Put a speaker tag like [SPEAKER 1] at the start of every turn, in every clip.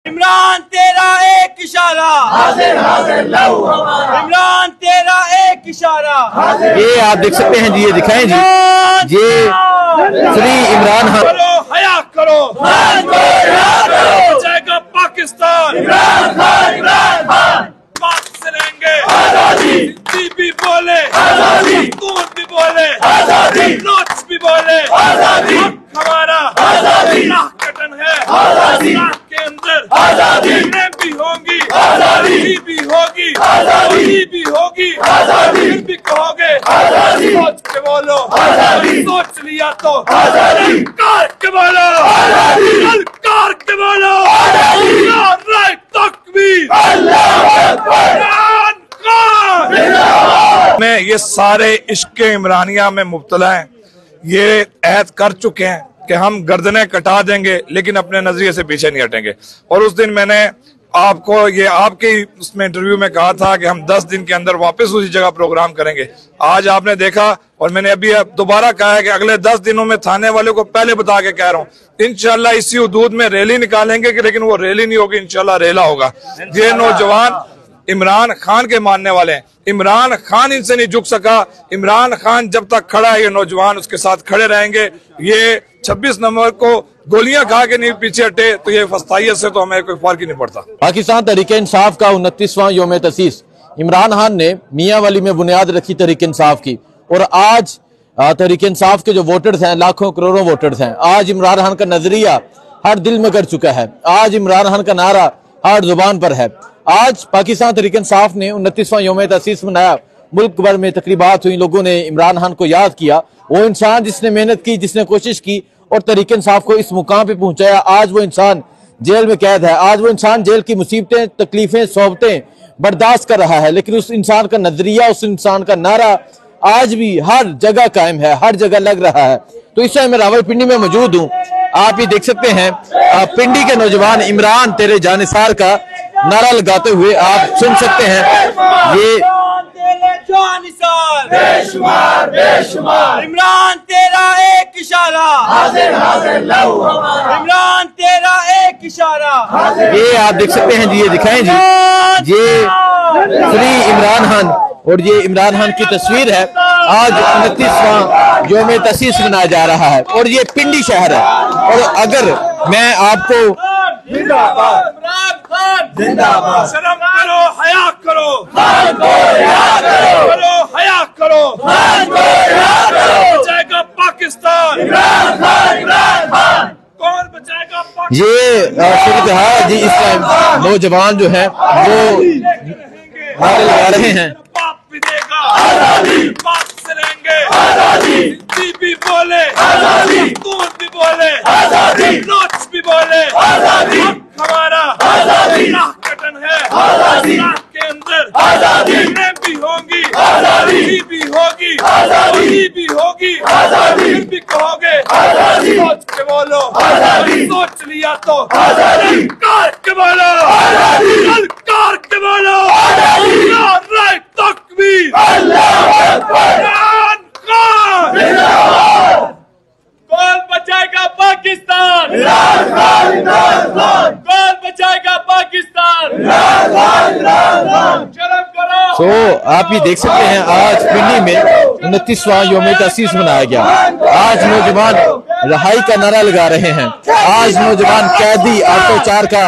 [SPEAKER 1] इमरान तेरा एक इशारा हाजिर हाजिर लहू हमारा। इमरान तेरा एक इशारा
[SPEAKER 2] ये आप देख सकते हैं जी, ये दिखाएं जी, ये श्री इमरान खान।
[SPEAKER 1] करो हया करो, बचाएगा पाकिस्तान। इमरान खान पाक से रहेंगे आजादी। भी बोले आजादी, तून भी बोले आजादी, नोच भी बोले आजादी। हमारा आजादी कटन है आजादी, के अंदर आजादी भी होगी आजादी, भी होगी आजादी, भी होगी आजादी। फिर भी कहोगे आजादी, सोच के बोलो आजादी, सोच लिया तो आजादी, कार के बोलो आजादी, कार के बोलो आजादी। नारे तकबीर, अल्लाहू अकबर। में ये सारे इश्क़ इमरानिया में मुब्तला हैं। ये ऐद कर चुके हैं कि हम गर्दनें कटा देंगे लेकिन अपने नजरिए से पीछे नहीं हटेंगे। और उस दिन मैंने आपको ये आपके उसमें इंटरव्यू में कहा था कि हम 10 दिन के अंदर वापस उसी जगह प्रोग्राम करेंगे। आज आपने देखा और मैंने अभी दोबारा कहा है कि अगले 10 दिनों में थाने वाले को पहले बता के कह रहा हूँ, इंशाल्लाह इसी हुदूद में रैली निकालेंगे, लेकिन वो रैली नहीं होगी, इंशाल्लाह रेला होगा। ये नौजवान इमरान खान के मानने वाले हैं। इमरान खान इनसे नहीं झुक सका। इमरान खान जब तक खड़ा है, ये नौजवान उसके साथ खड़े रहेंगे। ये 26 नवंबर को गोलियां खा के नहीं पीछे हटे तो ये फस्तायत से तो हमें कोई फर्क ही नहीं पड़ता।
[SPEAKER 2] पाकिस्तान तहरीक-ए-इंसाफ का 29वां यौम तसीस इमरान खान ने मियाँ वाली में बुनियाद रखी तहरीक-ए-इंसाफ की। और आज तहरीक-ए-इंसाफ के जो वोटर्स हैं, लाखों करोड़ों वोटर्स हैं, आज इमरान खान का नजरिया हर दिल में कर चुका है। आज इमरान खान का नारा हर जुबान पर है। आज पाकिस्तान तहरीक-ए-इंसाफ ने 29वां यौम तसीस मनाया। मुल्क भर में तकरीबात हुई, लोगों ने इमरान खान को याद किया। वो इंसान जिसने मेहनत की, जिसने कोशिश की और तहरीक-ए-इंसाफ को इस मुकाम पे पहुंचाया। आज वो इंसान जेल में कैद है। आज वो इंसान जेल की मुसीबतें, तकलीफें, सोबतें बर्दाश्त कर रहा है, लेकिन उस इंसान का नजरिया, उस इंसान का नारा आज भी हर जगह कायम है, हर जगह लग रहा है। तो इस समय मैं रावलपिंडी में मौजूद हूँ। आप ये देख सकते हैं पिंडी के नौजवान इमरान तेरे जानिसार का नारा लगाते हुए आप सुन सकते हैं। ये
[SPEAKER 1] बेशुमार बेशुमार, इमरान तेरा एक इशारा हाजिर हाजिर लहू हमारा। इमरान तेरा एक इशारा।
[SPEAKER 2] ये आप देख सकते हैं जी, ये दिखाएं जी, ये श्री इमरान खान और ये इमरान खान की तस्वीर है। आज 29वां यौम तसीस मनाया जा रहा है और ये पिंडी शहर है। और अगर मैं आपको
[SPEAKER 1] जिंदाबाद, शर्म करो, हया करो, खान को याद करो, करो हया करो, खान को याद करो। बचाएगा पाकिस्तान इमरान खान, इमरान खान। कौन बचाएगा पाकिस्तान?
[SPEAKER 2] ये सूरत जी, इस टाइम नौजवान जो है वो नारे लगा रहे हैं।
[SPEAKER 1] बाप भी देगा आजादी, पाक से रहेंगे आजादी। भी बोले आजादी, तून भी बोले आजादी, नोच भी बोले आजादी। हमारा आजादी कटन है आजादी, के अंदर आजादी भी होगी आजादी, भी होगी आजादी, भी होगी आजादी। फिर भी कहोगे आजादी, सोच के बोलो आजादी, सोच लिया तो आजादी, कार के बोलो आजादी, कार के बोलो आजादी। नारे तकबीर, अल्लाहू अकबर। कौन बचाएगा पाकिस्तान? इमरान खान, इमरान खान। कौन बचाएगा पाकिस्तान? इमरान खान, इमरान खान। शर्म करो।
[SPEAKER 2] तो आप ये देख सकते हैं आज पिंडी में 29वां यौम तसीस मनाया गया। आज नौजवान रहाई का नारा लगा रहे हैं। आज नौजवान कैदी ऑटो 4 का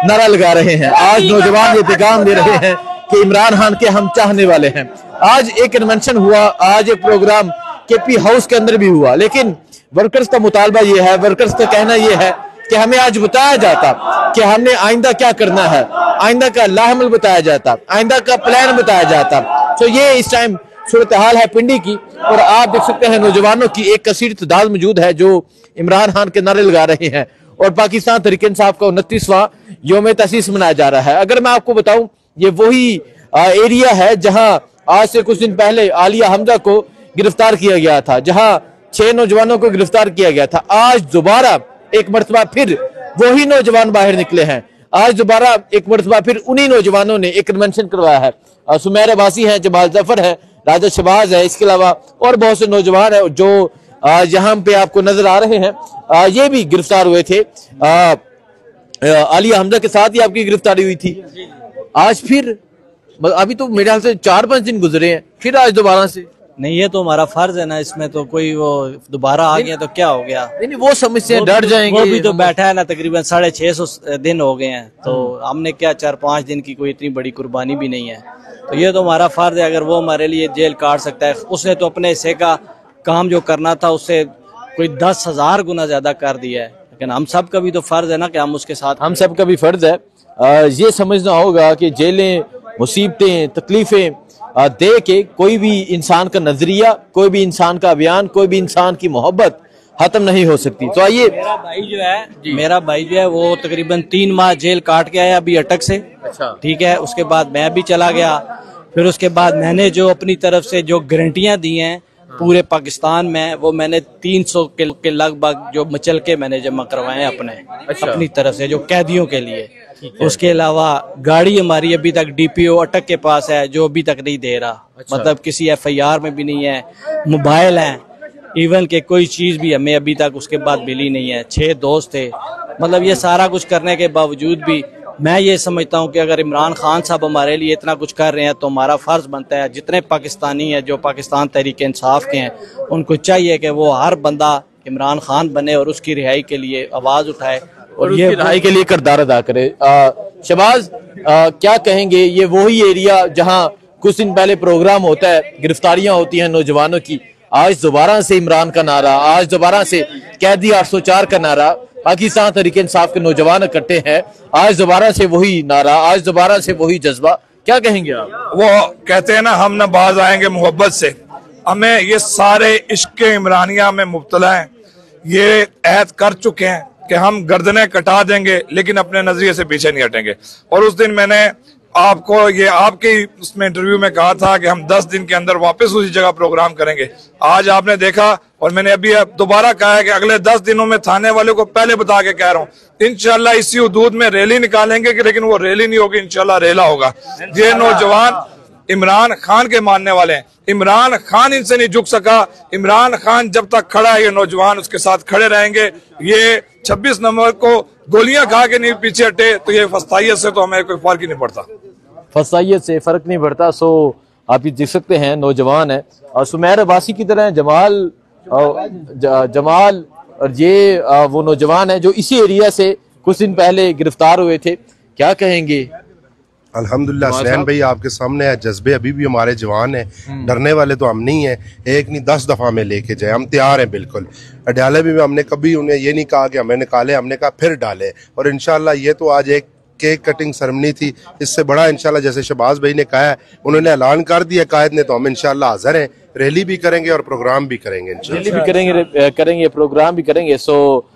[SPEAKER 2] नारा लगा रहे हैं। आज नौजवान ये पैगाम दे रहे हैं कि इमरान खान के हम चाहने वाले हैं। आज एक कन्वेंशन हुआ, आज एक प्रोग्राम केपी हाउस के अंदर भी हुआ, लेकिन वर्कर्स का मुतालबा ये है, वर्कर्स का कहना ये है कि हमें आज बताया जाता कि हमने आइंदा क्या करना है, आइंदा का लाहमल बताया जाता, आइंदा का प्लान बताया जाता। तो ये इस टाइम सूरत हाल है पिंडी की। और आप देख सकते हैं नौजवानों की एक कसीर तादाद मौजूद है जो इमरान खान के नारे लगा रहे हैं। और पाकिस्तान तहरीक-ए-इंसाफ का 29वां यौम तसीस मनाया जा रहा है। अगर मैं आपको बताऊं, ये वही एरिया है जहां आज से कुछ दिन पहले आलिया हमजा को गिरफ्तार किया गया था, जहां 6 नौजवानों को गिरफ्तार किया गया था। आज दोबारा एक मरतबा फिर वही नौजवान बाहर निकले हैं। आज दोबारा एक मरतबा फिर उन्हीं नौजवानों ने एक कन्वेंशन करवाया है। सुमेर अब्बासी है, जमाल जफर है, राजा शहबाज है, इसके अलावा और बहुत से नौजवान है जो यहाँ पे आपको नजर आ रहे हैं। ये भी गिरफ्तार हुए थे। आलिया हमजा के साथ ही आपकी गिरफ्तारी हुई थी, आज फिर अभी तो मेरे ख्याल से 4-5 दिन गुजरे हैं, फिर आज दोबारा से?
[SPEAKER 3] नहीं, ये तो हमारा फर्ज है ना, इसमें तो कोई वो दोबारा आ गया तो क्या हो गया।
[SPEAKER 2] नहीं वो समझते हैं डर जाएंगे,
[SPEAKER 3] वो भी तो बैठा है ना, तकरीबन 650 दिन हो गए हैं, तो हमने क्या 4-5 दिन की कोई इतनी बड़ी कुर्बानी भी नहीं है, तो ये तो हमारा फर्ज है। अगर वो हमारे लिए जेल काट सकता है, उसने तो अपने हिस्से का काम जो करना था उससे कोई 10,000 गुना ज्यादा कर दिया है, लेकिन हम सब का भी तो फर्ज है ना कि हम उसके साथ,
[SPEAKER 2] हम सब का भी फर्ज है ये समझना होगा कि जेलें, मुसीबतें, तकलीफें दे के कोई भी इंसान का नजरिया, कोई भी इंसान का बयान, कोई भी इंसान की मोहब्बत खत्म नहीं हो सकती। तो आइए,
[SPEAKER 3] मेरा भाई जो है वो तकरीबन 3 माह जेल काट के आया अभी अटक से, ठीक है। उसके बाद मैं भी चला गया, फिर उसके बाद मैंने जो अपनी तरफ से जो गारंटियां दी हैं पूरे पाकिस्तान में, वो मैंने 300 के लगभग जो मचल के मैंने जमा करवाए हैं अपनी तरफ से, जो कैदियों के लिए। उसके अलावा गाड़ी हमारी अभी तक डीपीओ अटक के पास है, जो अभी तक नहीं दे रहा, मतलब किसी एफआईआर में भी नहीं है। मोबाइल है, इवन के कोई चीज भी हमें अभी तक उसके बाद मिली नहीं है। 6 दोस्त थे, मतलब ये सारा कुछ करने के बावजूद भी मैं ये समझता हूँ कि अगर इमरान खान साहब हमारे लिए इतना कुछ कर रहे हैं तो हमारा फर्ज बनता है, जितने पाकिस्तानी हैं जो पाकिस्तान तहरीक इंसाफ के हैं, उनको चाहिए कि वो हर बंदा इमरान खान बने और उसकी रिहाई के लिए आवाज उठाए और ये
[SPEAKER 2] रिहाई के लिए किरदार अदा करे। शहबाज क्या कहेंगे, ये वही एरिया जहाँ कुछ दिन पहले प्रोग्राम होता है, गिरफ्तारियां होती हैं नौजवानों की, आज दोबारा से इमरान का नारा, आज दोबारा से कैदी 804 का नारा, पाकिस्तान तहरीक इंसाफ के नौजवान इकट्ठे हैं, आज दोबारा से वही नारा, आज दोबारा से वही जज्बा, क्या कहेंगे आप?
[SPEAKER 1] वो कहते हैं ना, हम न बाज आएंगे मोहब्बत से। हमें ये सारे इश्क इमरानिया में मुब्तला हैं, ये ऐद कर चुके हैं कि हम गर्दनें कटा देंगे लेकिन अपने नजरिए से पीछे नहीं हटेंगे। और उस दिन मैंने आपको ये आपके उसमें इंटरव्यू में कहा था कि हम 10 दिन के अंदर वापस उसी जगह प्रोग्राम करेंगे। आज आपने देखा, और मैंने अभी दोबारा कहा है कि अगले 10 दिनों में थाने वाले को पहले बता के कह रहा हूँ, इंशाल्लाह इसी हुदूद में रैली निकालेंगे, लेकिन वो रैली नहीं होगी, इंशाल्लाह रेला होगा। ये नौजवान इमरान खान के मानने वाले हैं, इमरान खान इनसे नहीं झुक सका। इमरान खान जब तक खड़ा है, ये नौजवान उसके साथ खड़े रहेंगे। ये 26 नवंबर को गोलियां खा के नहीं पीछे हटे, तो ये फस्तायत से तो हमें कोई फर्क ही नहीं पड़ता,
[SPEAKER 2] फसाइयत से फर्क नहीं पड़ता। सो आप ये देख सकते हैं, नौजवान है और सुमेर अब्बासी की तरह जमाल और ये वो नौजवान है जो इसी एरिया से कुछ दिन पहले गिरफ्तार हुए थे, क्या कहेंगे?
[SPEAKER 4] अल्हम्दुलिल्लाह सैन भाई आपके सामने है, जज्बे अभी भी हमारे जवान हैं, डरने वाले तो हम नहीं हैं। एक नहीं 10 दफा में लेके जाए, हम तैयार हैं बिल्कुल। अडयाले में भी हमने कभी उन्हें ये नहीं कहा कि हमें निकाले, हमने कहा फिर डाले। और इंशाल्लाह ये तो आज एक केक कटिंग सेरेमनी थी, इससे बड़ा इंशाल्लाह जैसे शहबाज भाई ने कहा है, उन्होंने ऐलान कर दिया कायद ने, तो हम इंशाल्लाह हाजिर हैं, रैली भी करेंगे और प्रोग्राम भी करेंगे,
[SPEAKER 2] रैली भी करेंगे प्रोग्राम भी करेंगे। सो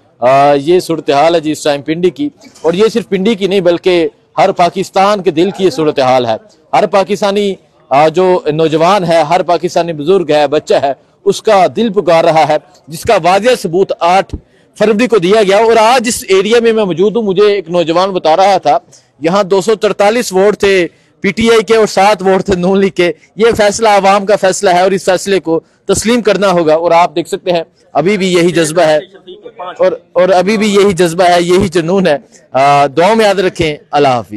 [SPEAKER 2] ये सूरत हाल है जी इस टाइम पिंडी की, और ये सिर्फ पिंडी की नहीं बल्कि हर पाकिस्तान के दिल की ये सूरत हाल है। हर पाकिस्तानी जो नौजवान है, हर पाकिस्तानी बुजुर्ग है, बच्चा है, उसका दिल पुकार रहा है, जिसका वाजिया सबूत 8 फरवरी को दिया गया। और आज इस एरिया में मैं मौजूद हूँ, मुझे एक नौजवान बता रहा था, यहाँ 243 वोट थे पीटीआई के और 7 वोट थे नून लीग के। ये फैसला आवाम का फैसला है और इस फैसले को तस्लीम करना होगा। और आप देख सकते हैं अभी भी यही जज्बा है और अभी भी यही जज्बा है, यही जुनून है। दुआ में याद रखें। अल्लाह हाफिज।